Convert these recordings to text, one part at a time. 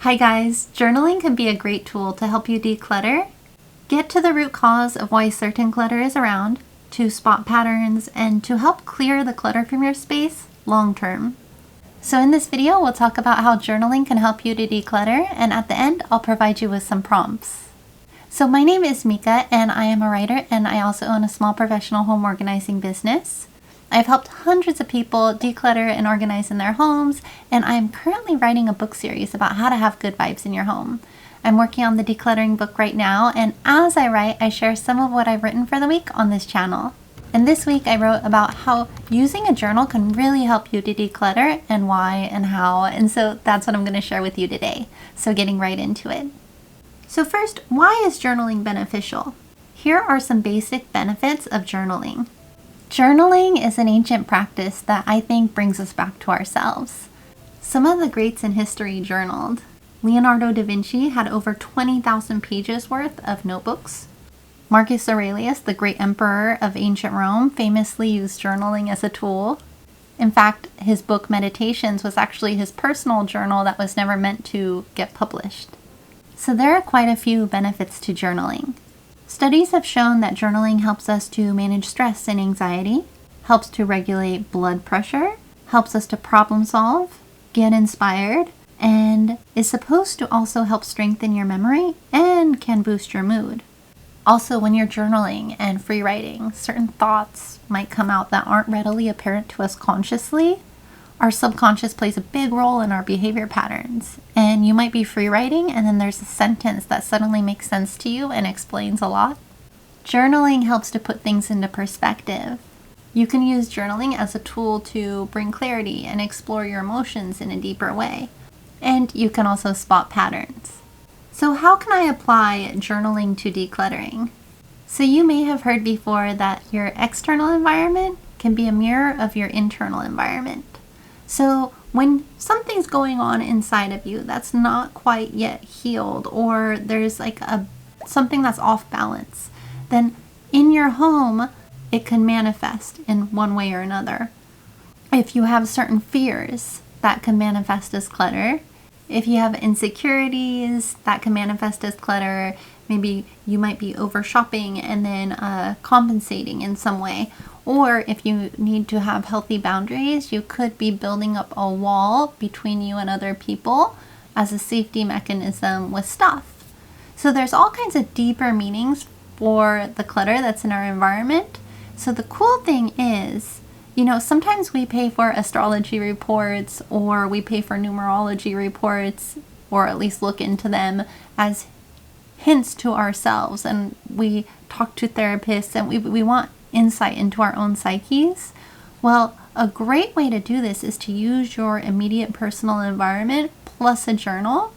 Hi guys, journaling can be a great tool to help you declutter, get to the root cause of why certain clutter is around, to spot patterns, and to help clear the clutter from your space long term. So in this video, we'll talk about how journaling can help you to declutter, and at the end, I'll provide you with some prompts. So my name is Mika, and I am a writer, and I also own a small professional home organizing business. I've helped hundreds of people declutter and organize in their homes, and I'm currently writing a book series about how to have good vibes in your home. I'm working on the decluttering book right now, and as I write, I share some of what I've written for the week on this channel. And this week I wrote about how using a journal can really help you to declutter and why and how, and so that's what I'm going to share with you today. So getting right into it. So first, why is journaling beneficial? Here are some basic benefits of journaling. Journaling is an ancient practice that I think brings us back to ourselves. Some of the greats in history journaled. Leonardo da Vinci had over 20,000 pages worth of notebooks. Marcus Aurelius, the great emperor of ancient Rome, famously used journaling as a tool. In fact, his book Meditations was actually his personal journal that was never meant to get published. So there are quite a few benefits to journaling. Studies have shown that journaling helps us to manage stress and anxiety, helps to regulate blood pressure, helps us to problem solve, get inspired, and is supposed to also help strengthen your memory and can boost your mood. Also, when you're journaling and free writing, certain thoughts might come out that aren't readily apparent to us consciously. Our subconscious plays a big role in our behavior patterns, and you might be free writing and then there's a sentence that suddenly makes sense to you and explains a lot. Journaling helps to put things into perspective. You can use journaling as a tool to bring clarity and explore your emotions in a deeper way. And you can also spot patterns. So how can I apply journaling to decluttering? So you may have heard before that your external environment can be a mirror of your internal environment. So when something's going on inside of you that's not quite yet healed, or there's like something that's off balance, then in your home, it can manifest in one way or another. If you have certain fears, that can manifest as clutter. If you have insecurities, that can manifest as clutter. Maybe you might be over shopping and then compensating in some way. Or if you need to have healthy boundaries, you could be building up a wall between you and other people as a safety mechanism with stuff. So there's all kinds of deeper meanings for the clutter that's in our environment. So the cool thing is, sometimes we pay for astrology reports or we pay for numerology reports, or at least look into them as hints to ourselves. And we talk to therapists and we want insight into our own psyches. Well, a great way to do this is to use your immediate personal environment plus a journal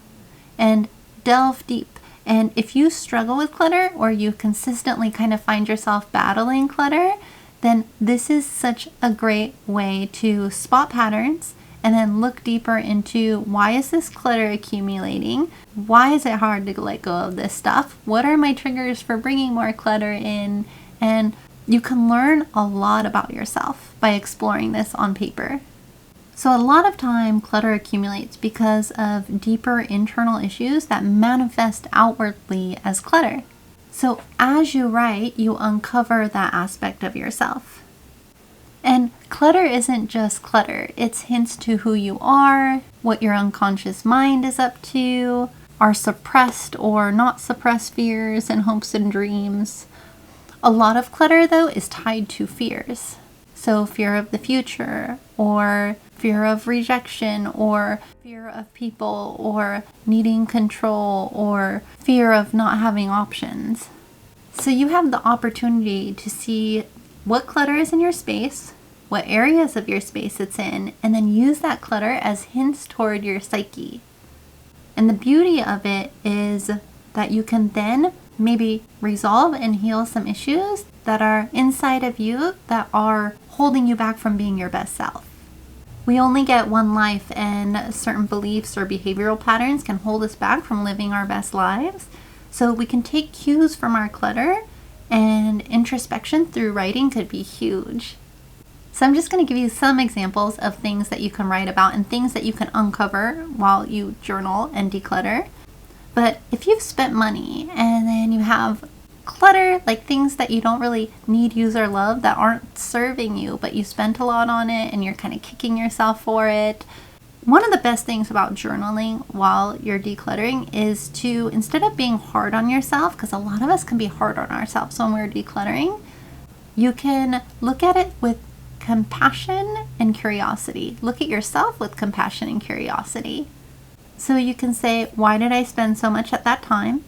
and delve deep. And if you struggle with clutter or you consistently kind of find yourself battling clutter, then this is such a great way to spot patterns and then look deeper into why is this clutter accumulating? Why is it hard to let go of this stuff? What are my triggers for bringing more clutter in? And you can learn a lot about yourself by exploring this on paper. So a lot of time clutter accumulates because of deeper internal issues that manifest outwardly as clutter. So as you write, you uncover that aspect of yourself. And clutter isn't just clutter. It's hints to who you are, what your unconscious mind is up to, our suppressed or not suppressed fears and hopes and dreams. A lot of clutter, though, is tied to fears. So fear of the future, or fear of rejection, or fear of people, or needing control, or fear of not having options. So you have the opportunity to see what clutter is in your space, what areas of your space it's in, and then use that clutter as hints toward your psyche. And the beauty of it is that you can then maybe resolve and heal some issues that are inside of you that are holding you back from being your best self. We only get one life, and certain beliefs or behavioral patterns can hold us back from living our best lives. So we can take cues from our clutter, and introspection through writing could be huge. So I'm just going to give you some examples of things that you can write about and things that you can uncover while you journal and declutter. But if you've spent money and then you have clutter, like things that you don't really need, use, or love that aren't serving you, but you spent a lot on it and you're kind of kicking yourself for it, one of the best things about journaling while you're decluttering is to, instead of being hard on yourself, because a lot of us can be hard on ourselves when we're decluttering, you can look at it with compassion and curiosity. Look at yourself with compassion and curiosity. So you can say, why did I spend so much at that time?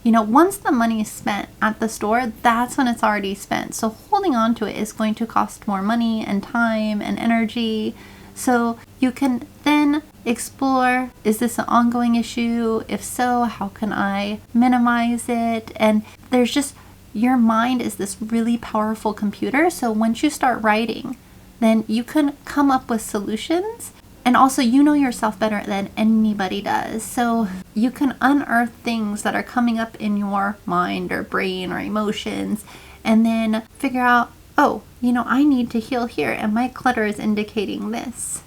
Once the money is spent at the store, that's when it's already spent. So holding on to it is going to cost more money and time and energy. So you can then explore, is this an ongoing issue? If so, how can I minimize it? And there's just, your mind is this really powerful computer. So once you start writing, then you can come up with solutions. And also, you know yourself better than anybody does. So you can unearth things that are coming up in your mind or brain or emotions, and then figure out, I need to heal here, and my clutter is indicating this.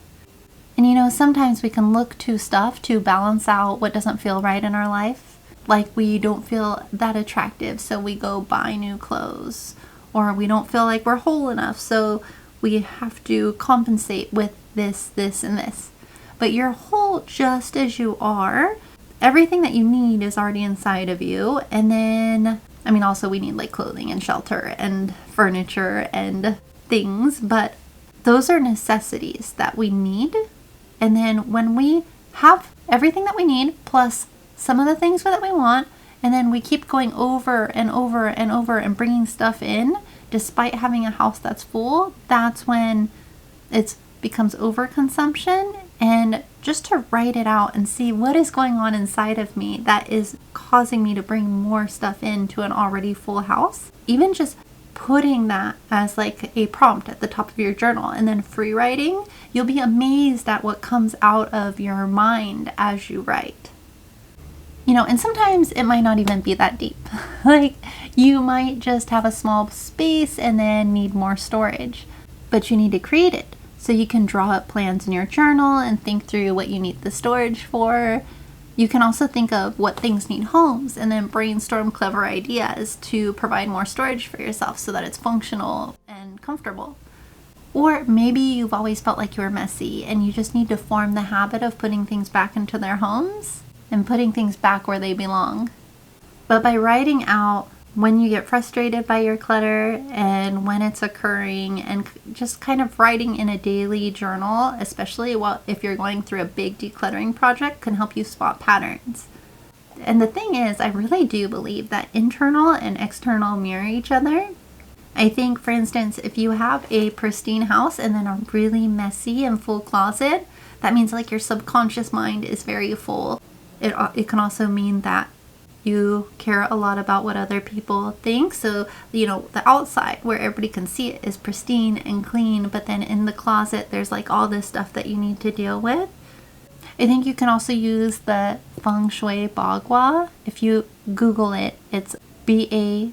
And sometimes we can look to stuff to balance out what doesn't feel right in our life. Like we don't feel that attractive, so we go buy new clothes. Or we don't feel like we're whole enough, so we have to compensate with this, and this. But you're whole just as you are. Everything that you need is already inside of you. And then, also we need like clothing and shelter and furniture and things, but those are necessities that we need. And then when we have everything that we need, plus some of the things that we want, and then we keep going over and over and over and bringing stuff in, despite having a house that's full, that's when it becomes overconsumption. And just to write it out and see what is going on inside of me that is causing me to bring more stuff into an already full house. Even just putting that as like a prompt at the top of your journal and then free writing, you'll be amazed at what comes out of your mind as you write. And sometimes it might not even be that deep. Like you might just have a small space and then need more storage, but you need to create it. So you can draw up plans in your journal and think through what you need the storage for. You can also think of what things need homes and then brainstorm clever ideas to provide more storage for yourself so that it's functional and comfortable. Or maybe you've always felt like you were messy and you just need to form the habit of putting things back into their homes and putting things back where they belong. But by writing out when you get frustrated by your clutter and when it's occurring, and just kind of writing in a daily journal, especially if you're going through a big decluttering project, can help you spot patterns. And the thing is, I really do believe that internal and external mirror each other. I think, for instance, if you have a pristine house and then a really messy and full closet, that means like your subconscious mind is very full. It can also mean that you care a lot about what other people think. So, the outside where everybody can see it is pristine and clean, but then in the closet, there's like all this stuff that you need to deal with. I think you can also use the Feng Shui Bagua. If you Google it, it's Bagua.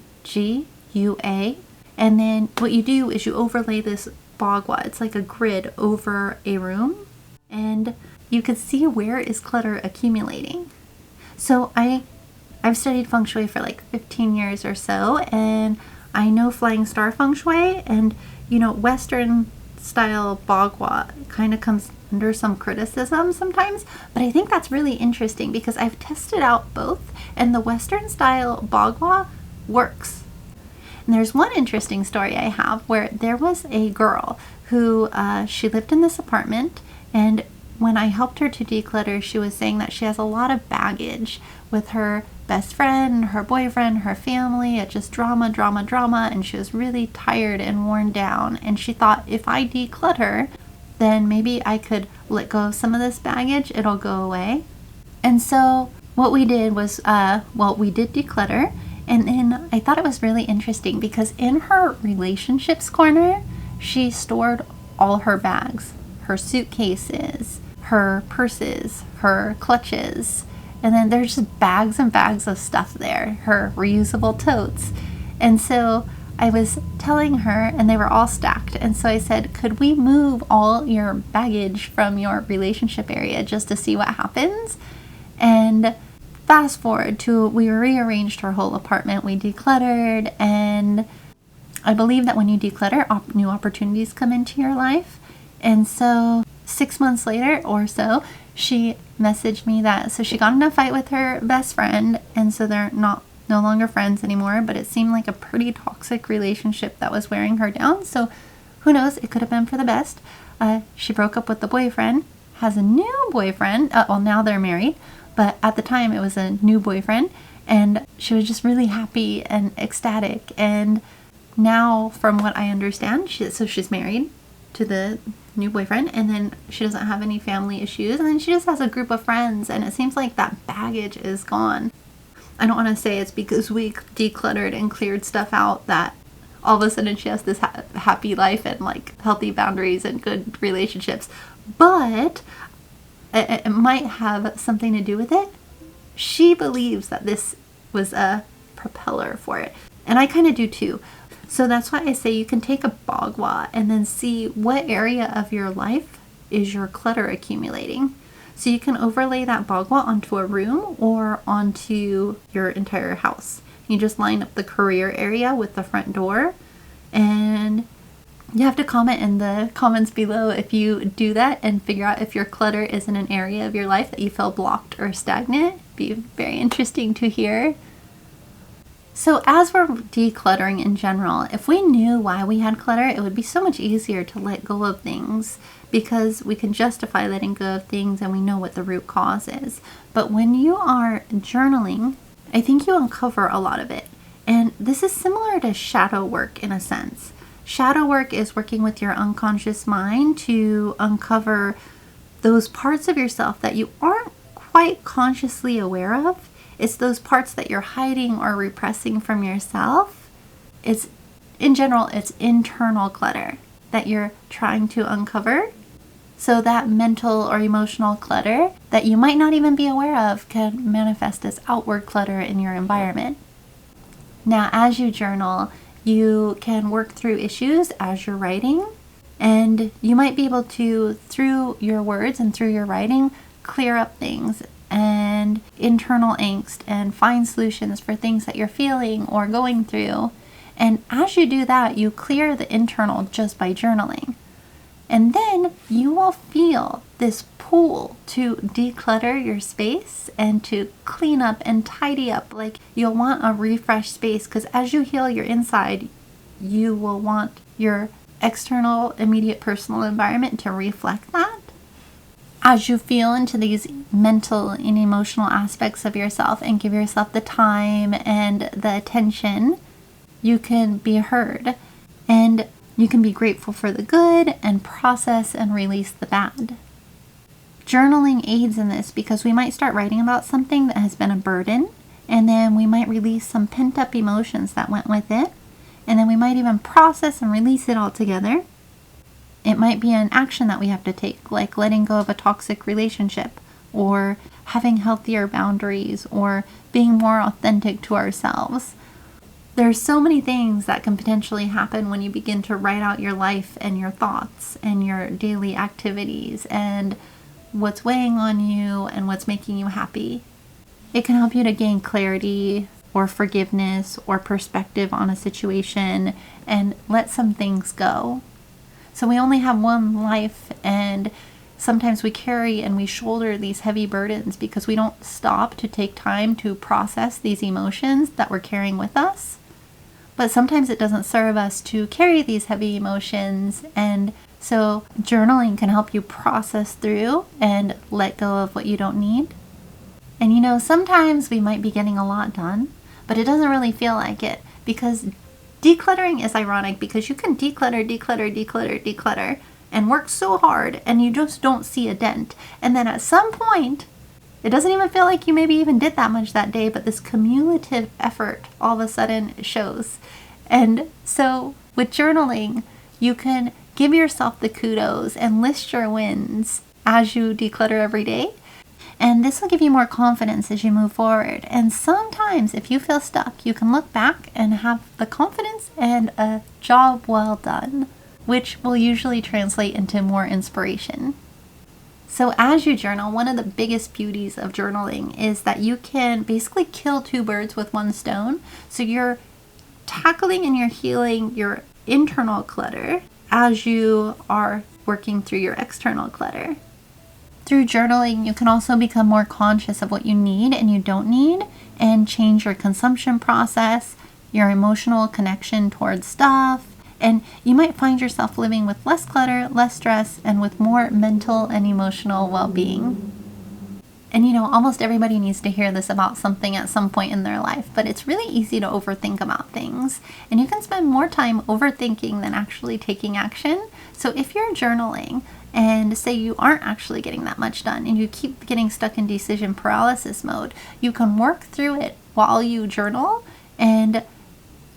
And then what you do is you overlay this Bagua. It's like a grid over a room, and you can see where is clutter accumulating. So I've studied Feng Shui for like 15 years or so, and I know Flying Star Feng Shui, and Western style Bagua kind of comes under some criticism sometimes, but I think that's really interesting because I've tested out both, and the Western style Bagua works. And there's one interesting story I have where there was a girl who she lived in this apartment, and when I helped her to declutter, she was saying that she has a lot of baggage with her best friend, her boyfriend, her family. It just drama, and she was really tired and worn down. And she thought, if I declutter, then maybe I could let go of some of this baggage. It'll go away. And so what we did was, we did declutter. And then I thought it was really interesting because in her relationships corner, she stored all her bags, her suitcases, her purses, her clutches, and then there's just bags and bags of stuff there, her reusable totes. And so I was telling her, and they were all stacked. And so I said, could we move all your baggage from your relationship area just to see what happens? And fast forward to, we rearranged her whole apartment. We decluttered, and I believe that when you declutter, new opportunities come into your life. And so 6 months later or so, she messaged me that, so she got in a fight with her best friend, and so they're no longer friends anymore, but it seemed like a pretty toxic relationship that was wearing her down. So who knows, it could have been for the best. She broke up with the boyfriend, has a new boyfriend. Well, now they're married, but at the time it was a new boyfriend, and she was just really happy and ecstatic. And now, from what I understand, she's married to the new boyfriend, and then she doesn't have any family issues, and then she just has a group of friends, and it seems like that baggage is gone. I don't want to say it's because we decluttered and cleared stuff out that all of a sudden she has this happy life and like healthy boundaries and good relationships, but it might have something to do with it. She believes that this was a propeller for it, and I kind of do too. So that's why I say you can take a bagua and then see what area of your life is your clutter accumulating. So you can overlay that bagua onto a room or onto your entire house. You just line up the career area with the front door, and you have to comment in the comments below if you do that and figure out if your clutter is in an area of your life that you feel blocked or stagnant. It'd be very interesting to hear. So as we're decluttering in general, if we knew why we had clutter, it would be so much easier to let go of things, because we can justify letting go of things and we know what the root cause is. But when you are journaling, I think you uncover a lot of it. And this is similar to shadow work in a sense. Shadow work is working with your unconscious mind to uncover those parts of yourself that you aren't quite consciously aware of. It's those parts that you're hiding or repressing from yourself. In general, it's internal clutter that you're trying to uncover. So that mental or emotional clutter that you might not even be aware of can manifest as outward clutter in your environment. Now, as you journal, you can work through issues as you're writing, and you might be able to, through your words and through your writing, clear up things and internal angst and find solutions for things that you're feeling or going through. And as you do that, you clear the internal just by journaling. And then you will feel this pull to declutter your space and to clean up and tidy up. Like, you'll want a refreshed space, because as you heal your inside, you will want your external, immediate personal environment to reflect that. As you feel into these mental and emotional aspects of yourself and give yourself the time and the attention, you can be heard, and you can be grateful for the good and process and release the bad. Journaling aids in this because we might start writing about something that has been a burden, and then we might release some pent-up emotions that went with it, and then we might even process and release it all together. It might be an action that we have to take, like letting go of a toxic relationship, or having healthier boundaries, or being more authentic to ourselves. There's so many things that can potentially happen when you begin to write out your life and your thoughts and your daily activities and what's weighing on you and what's making you happy. It can help you to gain clarity or forgiveness or perspective on a situation and let some things go. So we only have one life, and sometimes we carry and we shoulder these heavy burdens because we don't stop to take time to process these emotions that we're carrying with us. But sometimes it doesn't serve us to carry these heavy emotions, and so journaling can help you process through and let go of what you don't need. And sometimes we might be getting a lot done, but it doesn't really feel like it, because decluttering is ironic, because you can declutter, and work so hard, and you just don't see a dent. And then at some point, it doesn't even feel like you maybe even did that much that day, but this cumulative effort all of a sudden shows. And so with journaling, you can give yourself the kudos and list your wins as you declutter every day. And this will give you more confidence as you move forward. And sometimes if you feel stuck, you can look back and have the confidence and a job well done, which will usually translate into more inspiration. So as you journal, one of the biggest beauties of journaling is that you can basically kill two birds with one stone. So you're tackling and you're healing your internal clutter as you are working through your external clutter. Through journaling, you can also become more conscious of what you need and you don't need, and change your consumption process, your emotional connection towards stuff, and you might find yourself living with less clutter, less stress, and with more mental and emotional well-being. And almost everybody needs to hear this about something at some point in their life, but it's really easy to overthink about things. And you can spend more time overthinking than actually taking action. So if you're journaling and say you aren't actually getting that much done and you keep getting stuck in decision paralysis mode, you can work through it while you journal, and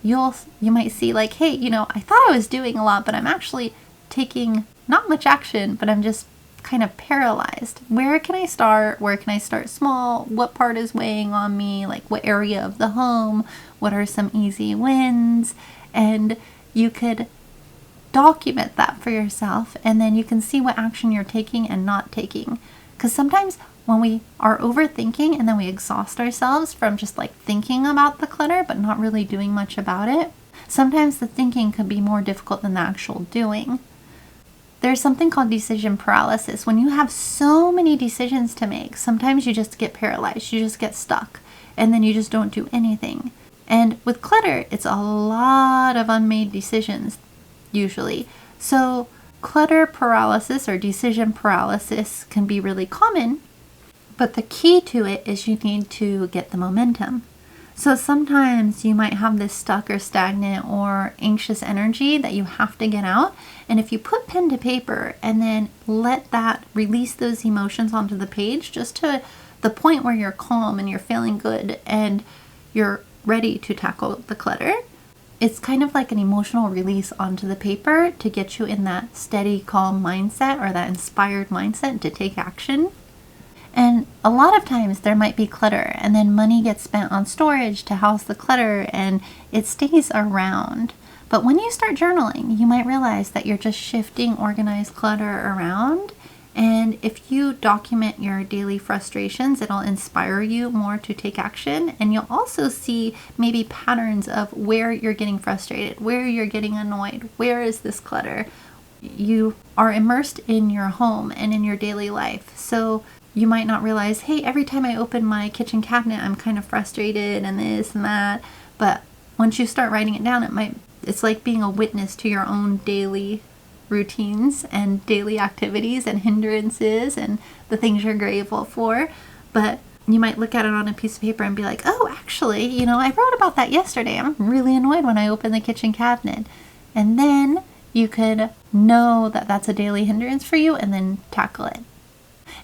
you might see like, hey, I thought I was doing a lot, but I'm actually taking not much action, but I'm just kind of paralyzed. Where can I start? Where can I start small? What part is weighing on me? Like what area of the home? What are some easy wins? And you could document that for yourself, and then you can see what action you're taking and not taking. Because sometimes when we are overthinking and then we exhaust ourselves from just like thinking about the clutter but not really doing much about it, sometimes the thinking could be more difficult than the actual doing. There's something called decision paralysis. When you have so many decisions to make, sometimes you just get paralyzed, you just get stuck, and then you just don't do anything. And with clutter, it's a lot of unmade decisions, usually. So clutter paralysis or decision paralysis can be really common, but the key to it is you need to get the momentum. So sometimes you might have this stuck or stagnant or anxious energy that you have to get out. And if you put pen to paper and then let that release those emotions onto the page, just to the point where you're calm and you're feeling good and you're ready to tackle the clutter, it's kind of like an emotional release onto the paper to get you in that steady, calm mindset or that inspired mindset to take action. And a lot of times there might be clutter and then money gets spent on storage to house the clutter and it stays around. But when you start journaling, you might realize that you're just shifting organized clutter around. And if you document your daily frustrations, it'll inspire you more to take action. And you'll also see maybe patterns of where you're getting frustrated, where you're getting annoyed, where is this clutter. You are immersed in your home and in your daily life. So you might not realize, hey, every time I open my kitchen cabinet, I'm kind of frustrated and this and that. But once you start writing it down, it's like being a witness to your own daily routines and daily activities and hindrances and the things you're grateful for. But you might look at it on a piece of paper and be like, oh, actually, I wrote about that yesterday. I'm really annoyed when I open the kitchen cabinet. And then you could know that that's a daily hindrance for you and then tackle it.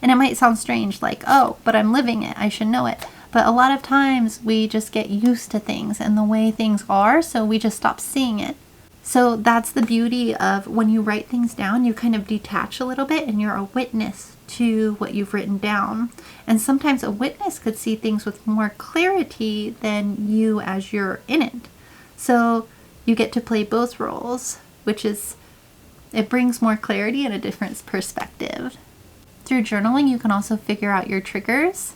And it might sound strange, like, oh, but I'm living it, I should know it. But a lot of times we just get used to things and the way things are, so we just stop seeing it. So that's the beauty of when you write things down, you kind of detach a little bit and you're a witness to what you've written down. And sometimes a witness could see things with more clarity than you as you're in it. So you get to play both roles, which is, it brings more clarity and a different perspective. Through journaling, you can also figure out your triggers.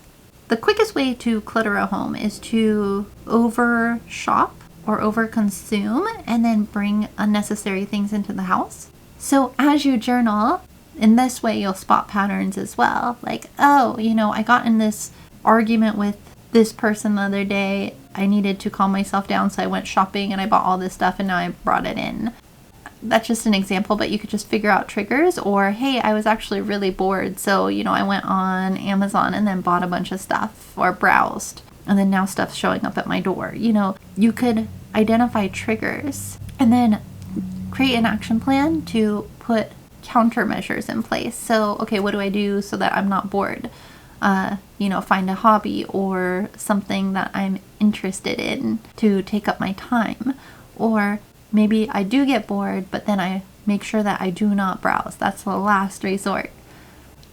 The quickest way to clutter a home is to over shop or over consume and then bring unnecessary things into the house. So as you journal, in this way, you'll spot patterns as well. Like, oh, I got in this argument with this person the other day. I needed to calm myself down, so I went shopping and I bought all this stuff and now I brought it in. That's just an example, but you could just figure out triggers. Or, hey, I was actually really bored, so I went on Amazon and then bought a bunch of stuff or browsed, and then now stuff's showing up at my door. You could identify triggers and then create an action plan to put countermeasures in place. So, okay, what do I do so that I'm not bored? Find a hobby or something that I'm interested in to take up my time. Or maybe I do get bored, but then I make sure that I do not browse. That's the last resort.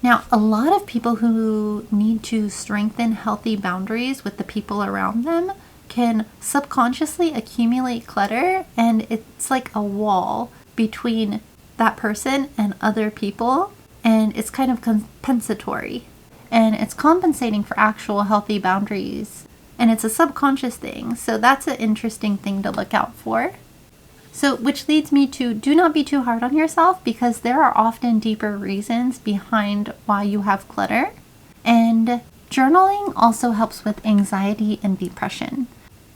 Now, a lot of people who need to strengthen healthy boundaries with the people around them can subconsciously accumulate clutter, and it's like a wall between that person and other people, and it's kind of compensatory, and it's compensating for actual healthy boundaries, and it's a subconscious thing. So that's an interesting thing to look out for. So, which leads me to, do not be too hard on yourself, because there are often deeper reasons behind why you have clutter. And journaling also helps with anxiety and depression.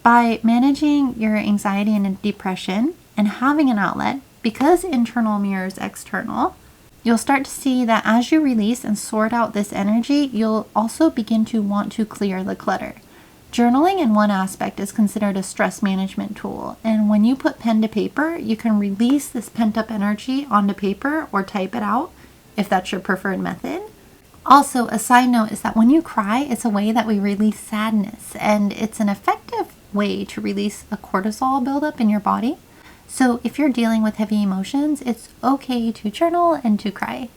By managing your anxiety and depression and having an outlet, because internal mirrors external, you'll start to see that as you release and sort out this energy, you'll also begin to want to clear the clutter. Journaling in one aspect is considered a stress management tool, and when you put pen to paper, you can release this pent-up energy onto paper or type it out if that's your preferred method. Also, a side note is that when you cry, it's a way that we release sadness, and it's an effective way to release a cortisol buildup in your body. So if you're dealing with heavy emotions, it's okay to journal and to cry.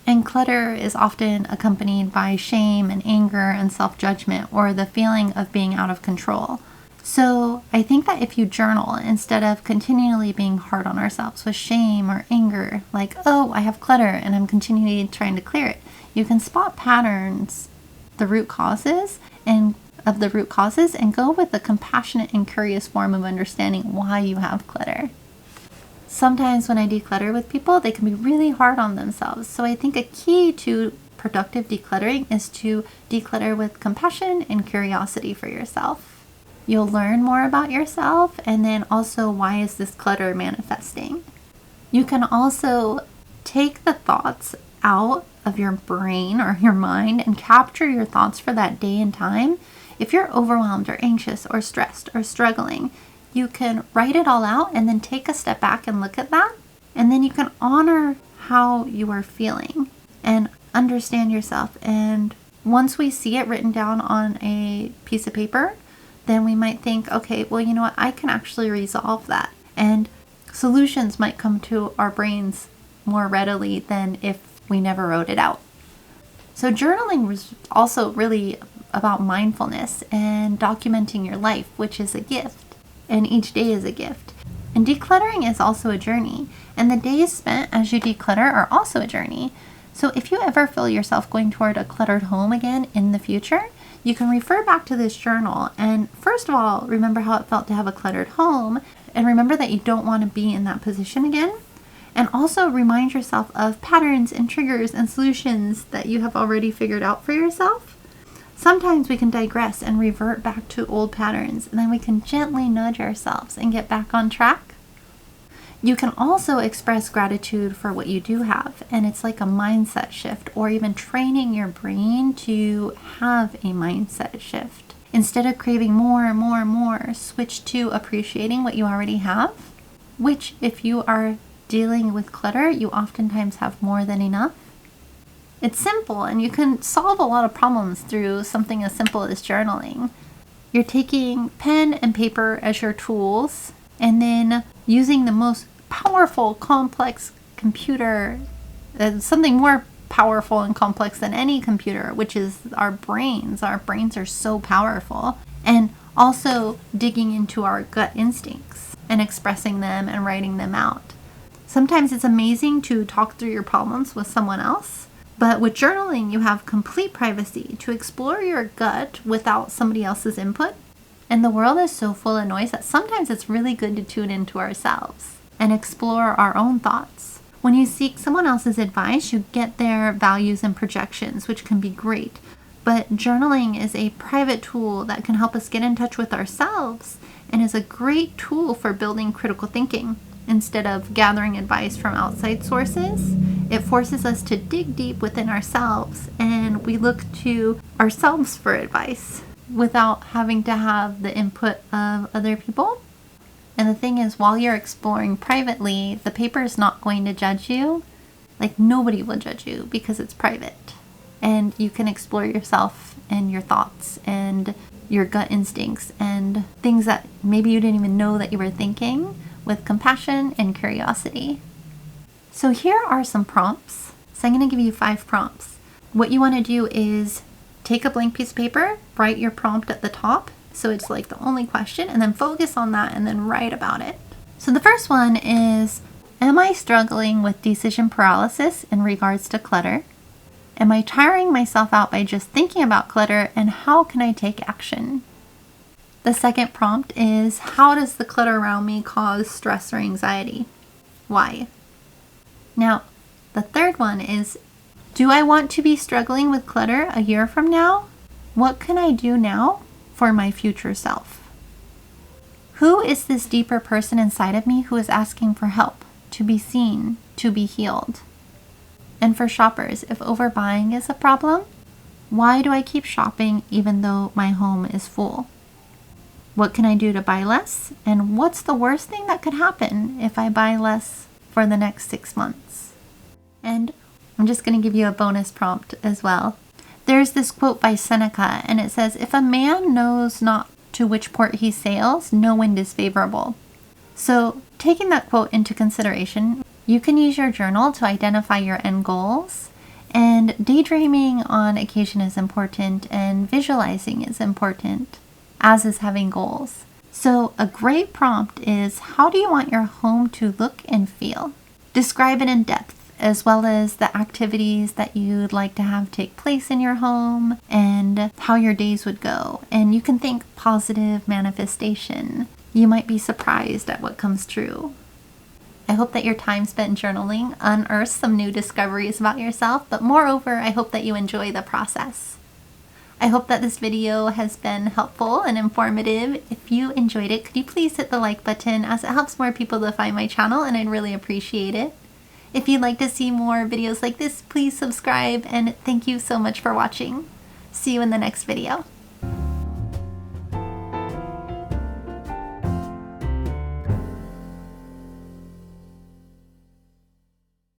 And clutter is often accompanied by shame and anger and self-judgment, or the feeling of being out of control. So I think that if you journal, instead of continually being hard on ourselves with shame or anger, like, oh, I have clutter and I'm continually trying to clear it, you can spot patterns, the root causes, and go with a compassionate and curious form of understanding why you have clutter. Sometimes when I declutter with people, they can be really hard on themselves. So I think a key to productive decluttering is to declutter with compassion and curiosity for yourself. You'll learn more about yourself, and then also, why is this clutter manifesting? You can also take the thoughts out of your brain or your mind and capture your thoughts for that day and time. If you're overwhelmed or anxious or stressed or struggling, you can write it all out and then take a step back and look at that. And then you can honor how you are feeling and understand yourself. And once we see it written down on a piece of paper, then we might think, okay, well, you know what? I can actually resolve that. And solutions might come to our brains more readily than if we never wrote it out. So journaling was also really about mindfulness and documenting your life, which is a gift. And each day is a gift. And decluttering is also a journey. And the days spent as you declutter are also a journey. So if you ever feel yourself going toward a cluttered home again in the future, you can refer back to this journal. And first of all, remember how it felt to have a cluttered home. And remember that you don't want to be in that position again. And also remind yourself of patterns and triggers and solutions that you have already figured out for yourself. Sometimes we can digress and revert back to old patterns, and then we can gently nudge ourselves and get back on track. You can also express gratitude for what you do have, and it's like a mindset shift, or even training your brain to have a mindset shift. Instead of craving more and more and more, switch to appreciating what you already have, which, if you are dealing with clutter, you oftentimes have more than enough. It's simple, and you can solve a lot of problems through something as simple as journaling. You're taking pen and paper as your tools, and then using the most powerful, complex computer, something more powerful and complex than any computer, which is our brains. Our brains are so powerful. And also digging into our gut instincts and expressing them and writing them out. Sometimes it's amazing to talk through your problems with someone else. But with journaling, you have complete privacy to explore your gut without somebody else's input. And the world is so full of noise that sometimes it's really good to tune into ourselves and explore our own thoughts. When you seek someone else's advice, you get their values and projections, which can be great. But journaling is a private tool that can help us get in touch with ourselves and is a great tool for building critical thinking. Instead of gathering advice from outside sources, it forces us to dig deep within ourselves, and we look to ourselves for advice without having to have the input of other people. And the thing is, while you're exploring privately, the paper is not going to judge you. Like, nobody will judge you because it's private. And you can explore yourself and your thoughts and your gut instincts and things that maybe you didn't even know that you were thinking, with compassion and curiosity. So here are some prompts So I'm going to give you 5 prompts. What you want to do is take a blank piece of paper, write your prompt at the top, so it's like the only question, and then focus on that and then write about it. So the first one is, am I struggling with decision paralysis in regards to clutter? Am I tiring myself out by just thinking about clutter, and how can I take action? The second prompt is, how does the clutter around me cause stress or anxiety? Why? Now, the third one is, do I want to be struggling with clutter a year from now? What can I do now for my future self? Who is this deeper person inside of me who is asking for help, to be seen, to be healed? And for shoppers, if overbuying is a problem, why do I keep shopping even though my home is full? What can I do to buy less? And what's the worst thing that could happen if I buy less for the next 6 months? And I'm just going to give you a bonus prompt as well. There's this quote by Seneca, and it says, if a man knows not to which port he sails, no wind is favorable. So taking that quote into consideration, you can use your journal to identify your end goals, and daydreaming on occasion is important, and visualizing is important, as is having goals. So a great prompt is, how do you want your home to look and feel? Describe it in depth, as well as the activities that you'd like to have take place in your home and how your days would go. And you can think positive manifestation. You might be surprised at what comes true. I hope that your time spent journaling unearths some new discoveries about yourself, but moreover, I hope that you enjoy the process. I hope that this video has been helpful and informative. If you enjoyed it, could you please hit the like button, as it helps more people to find my channel, and I'd really appreciate it. If you'd like to see more videos like this, please subscribe, and thank you so much for watching. See you in the next video.